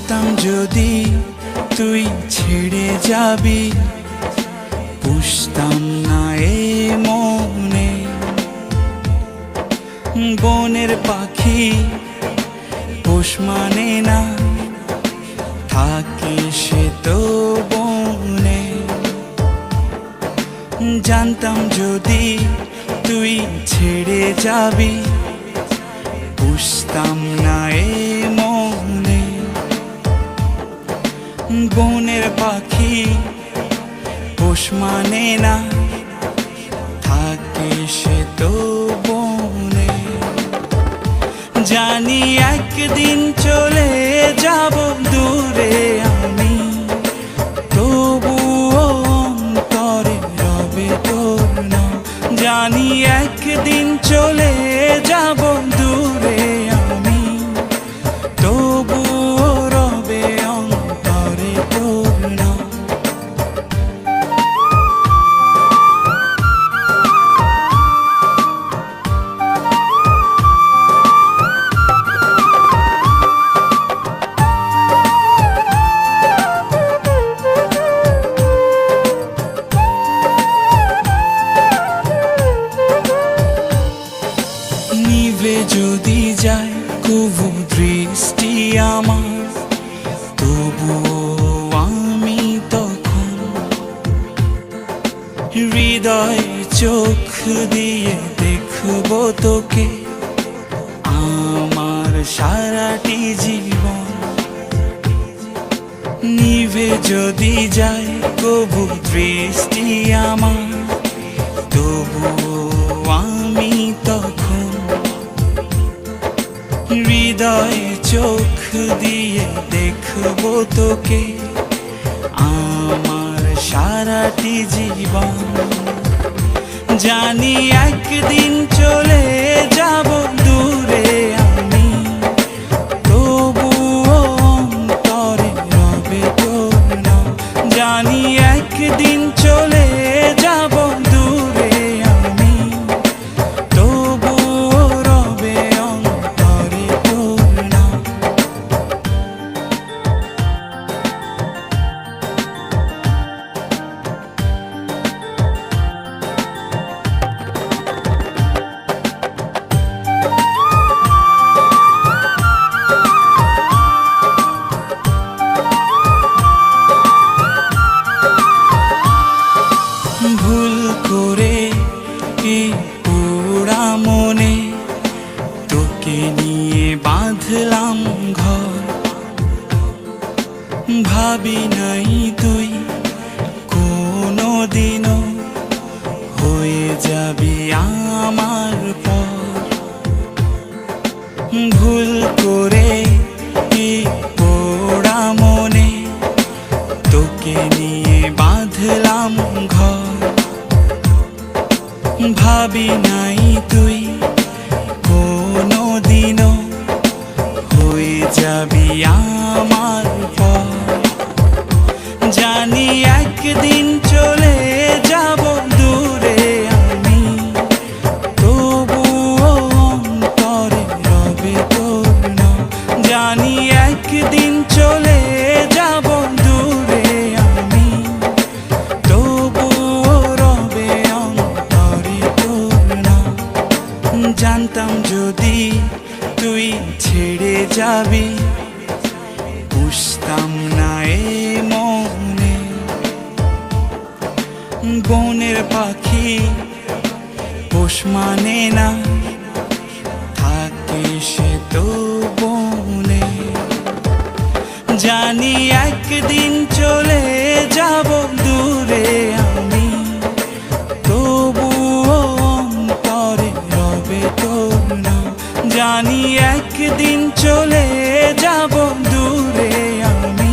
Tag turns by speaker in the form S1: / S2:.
S1: জানতাম যদি তুই ছেড়ে যাবি, পুষতাম না এ মনে। বনের পাখি পোষ মানে না, থাকে সে তো বনে। জানতাম যদি তুই ছেড়ে যাবি, পুষতাম না এ মনে। বনের পাখি পোষ মানে না, থাকে সে তো বনে। জানি একদিন চলে যাব দূরে আমি, তবুও অন্তরে রবে তোর নাম। জানি একদিন চলে যাব দূরে আমি, তবুও রবে অন্তরে তোর নাম। নিভে যদি যায় কবু দৃষ্টি আমার, তবুও আমি তখন হৃদয় চোখ দিয়ে দেখব তোকে আমার সারাটি জীবন। নিভে যদি যায় কবু দৃষ্টি আমার, তবুও আমি তখন হৃদয় চোখ দিয়ে দেখব তোকে আমার সারাটি জীবন। জানি একদিন চলে যাব দূরে আমি, তবুও অন্তরে রবে তোর নাম। জানি একদিন চলে যাব দূরে আমি, তবুও রবে অন্তরে তোর নাম। ভুল করে কি পোড়া মনে তোকে নিয়ে বাঁধলাম ঘর। ভাবি নাই তুই কোনো দিনও হয়ে যাবি আমার পর। ভুল করে কি পোড়া মনে তোকে নিয়ে বাঁধলাম ঘর। ভাবি নাই তুই কোনো দিনও হয়ে যাবি আমার পর। জানি একদিন চলে যাব দূরে আমি, তবুও অন্তরে রবে তোর নাম। জানি একদিন চলে যাব দূরে আমি, তবুও রবে অন্তরে তোর নাম। জানতাম যদি তুই ছেড়ে যাবি, পুষতাম না এ মনে। বনের পাখি পোষ মানে না, থাকে সে তো বনে। জানি একদিন চলে যাব দূরে আমি, তবুও অন্তরে রবে তোর নাম। জানি একদিন চলে যাব দূরে আমি,